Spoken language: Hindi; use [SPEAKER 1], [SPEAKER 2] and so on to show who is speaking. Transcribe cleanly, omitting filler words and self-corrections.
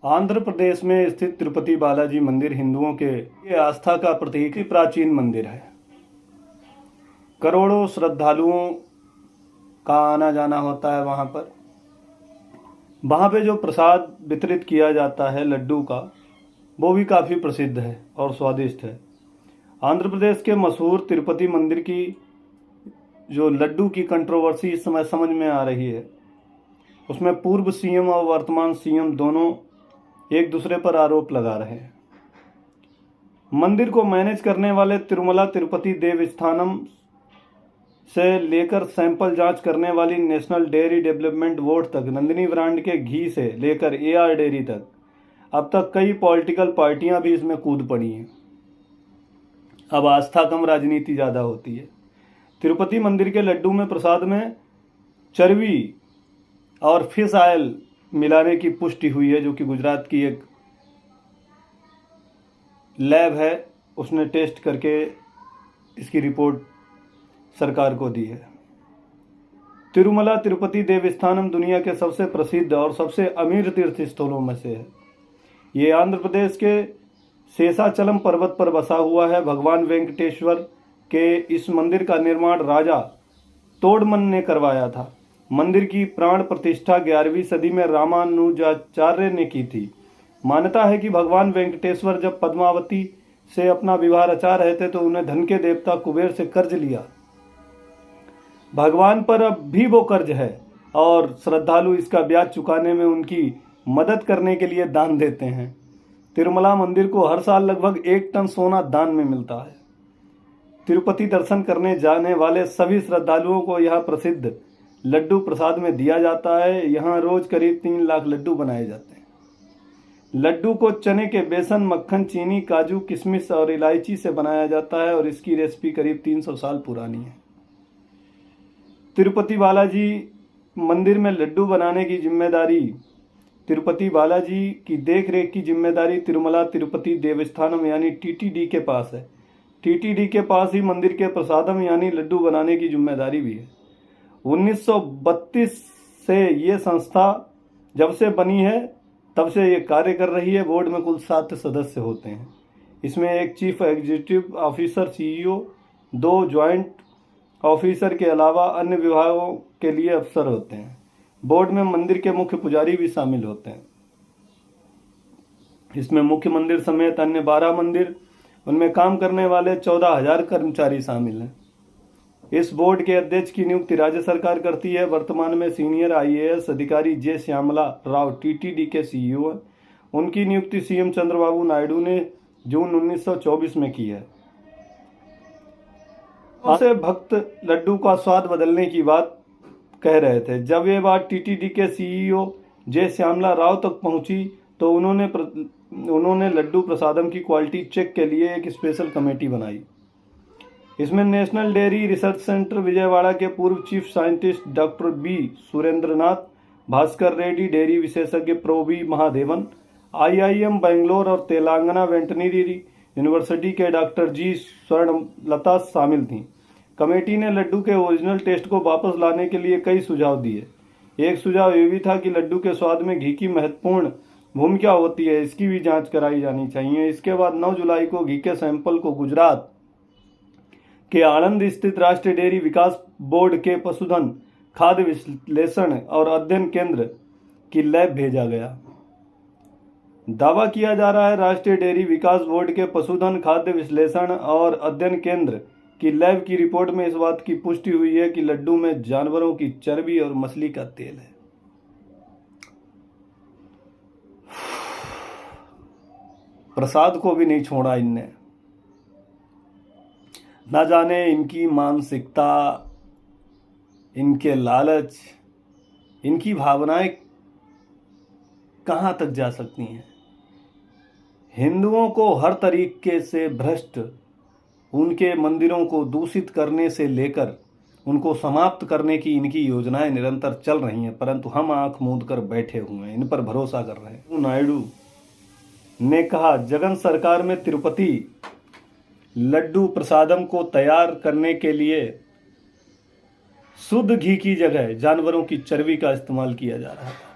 [SPEAKER 1] आंध्र प्रदेश में स्थित तिरुपति बालाजी मंदिर हिंदुओं के आस्था का प्रतीक प्राचीन मंदिर है। करोड़ों श्रद्धालुओं का आना जाना होता है वहाँ पे जो प्रसाद वितरित किया जाता है लड्डू का, वो भी काफ़ी प्रसिद्ध है और स्वादिष्ट है। आंध्र प्रदेश के मशहूर तिरुपति मंदिर की जो लड्डू की कंट्रोवर्सी इस समय समझ में आ रही है, उसमें पूर्व सीएम और वर्तमान सीएम दोनों एक दूसरे पर आरोप लगा रहे हैं। मंदिर को मैनेज करने वाले तिरुमला तिरुपति देवस्थानम से लेकर सैंपल जांच करने वाली नेशनल डेयरी डेवलपमेंट बोर्ड तक, नंदिनी ब्रांड के घी से लेकर एआर डेयरी तक, अब तक कई पॉलिटिकल पार्टियां भी इसमें कूद पड़ी हैं। अब आस्था कम राजनीति ज़्यादा होती है। तिरुपति मंदिर के लड्डू में प्रसाद में चर्बी और फिश ऑयल मिलाने की पुष्टि हुई है, जो कि गुजरात की एक लैब है, उसने टेस्ट करके इसकी रिपोर्ट सरकार को दी है। तिरुमला तिरुपति देवस्थानम दुनिया के सबसे प्रसिद्ध और सबसे अमीर तीर्थ स्थलों में से है। ये आंध्र प्रदेश के शेषाचलम पर्वत पर बसा हुआ है। भगवान वेंकटेश्वर के इस मंदिर का निर्माण राजा तोडमन ने करवाया था। मंदिर की प्राण प्रतिष्ठा 11वीं सदी में रामानुजाचार्य ने की थी। मान्यता है कि भगवान वेंकटेश्वर जब पद्मावती से अपना विवाह रचा रहे थे तो उन्हें धन के देवता कुबेर से कर्ज लिया। भगवान पर अब भी वो कर्ज है और श्रद्धालु इसका ब्याज चुकाने में उनकी मदद करने के लिए दान देते हैं। तिरुमला मंदिर को हर साल लगभग 1 टन सोना दान में मिलता है। तिरुपति दर्शन करने जाने वाले सभी श्रद्धालुओं को यह प्रसिद्ध लड्डू प्रसाद में दिया जाता है। यहाँ रोज करीब 3 लाख लड्डू बनाए जाते हैं। लड्डू को चने के बेसन, मक्खन, चीनी, काजू, किशमिश और इलायची से बनाया जाता है और इसकी रेसिपी करीब 300 साल पुरानी है। तिरुपति बालाजी मंदिर में लड्डू बनाने की जिम्मेदारी, तिरुपति बालाजी की देखरेख की जिम्मेदारी तिरुमला तिरुपति देवस्थानम यानी टीटीडी के पास है। टीटीडी के पास ही मंदिर के प्रसादम यानी लड्डू बनाने की जिम्मेदारी भी है। 1932 से ये संस्था जब से बनी है तब से ये कार्य कर रही है। बोर्ड में कुल 7 सदस्य होते हैं। इसमें एक chief executive officer CEO, 2 joint officer के अलावा अन्य विभागों के लिए अफसर होते हैं। बोर्ड में मंदिर के मुख्य पुजारी भी शामिल होते हैं। इसमें मुख्य मंदिर समेत अन्य 12 मंदिर, उनमें काम करने वाले 14,000 कर्मचारी शामिल हैं। इस बोर्ड के अध्यक्ष की नियुक्ति राज्य सरकार करती है। वर्तमान में सीनियर आईएएस अधिकारी जे श्यामला राव टीटीडी के सीईओ हैं। उनकी नियुक्ति सीएम चंद्रबाबू नायडू ने जून 1924 में की है। से भक्त लड्डू का स्वाद बदलने की बात कह रहे थे। जब ये बात टीटीडी के सीईओ जे श्यामला राव तक पहुंची तो उन्होंने लड्डू प्रसादम की क्वालिटी चेक के लिए एक स्पेशल कमेटी बनाई। इसमें national dairy research centre Vijayawada के पूर्व chief scientist doctor B Surendranath, Bhaskar Reddy, dairy विशेषज्ञ prof B Mahadevan, IIM Bangalore और तेलंगाना वेटरनरी यूनिवर्सिटी के डॉक्टर जी स्वर्णलता शामिल थीं। कमेटी ने लड्डू के ओरिजिनल टेस्ट को वापस लाने के लिए कई सुझाव दिए। एक सुझाव ये भी था कि लड्डू के स्वाद में घी की महत्वपूर्ण भूमिका होती है, इसकी भी जांच कराई जानी चाहिए। इसके बाद 9 जुलाई को घी के सैंपल को गुजरात के आणंद स्थित राष्ट्रीय डेयरी विकास बोर्ड के पशुधन खाद्य विश्लेषण और अध्ययन केंद्र की लैब भेजा गया। दावा किया जा रहा है राष्ट्रीय डेयरी विकास बोर्ड के पशुधन खाद्य विश्लेषण और अध्ययन केंद्र की लैब की रिपोर्ट में इस बात की पुष्टि हुई है कि लड्डू में जानवरों की चर्बी और मछली का तेल है। प्रसाद को भी नहीं छोड़ा इनने। ना जाने इनकी मानसिकता, इनके लालच, इनकी भावनाएं कहां तक जा सकती हैं। हिंदुओं को हर तरीके से भ्रष्ट, उनके मंदिरों को दूषित करने से लेकर उनको समाप्त करने की इनकी योजनाएं निरंतर चल रही हैं, परंतु हम आंख मूंद कर बैठे हुए हैं, इन पर भरोसा कर रहे हैं। नायडू ने कहा, जगन सरकार में तिरुपति लड्डू प्रसादम को तैयार करने के लिए शुद्ध घी की जगह जानवरों की चर्बी का इस्तेमाल किया जा रहा था।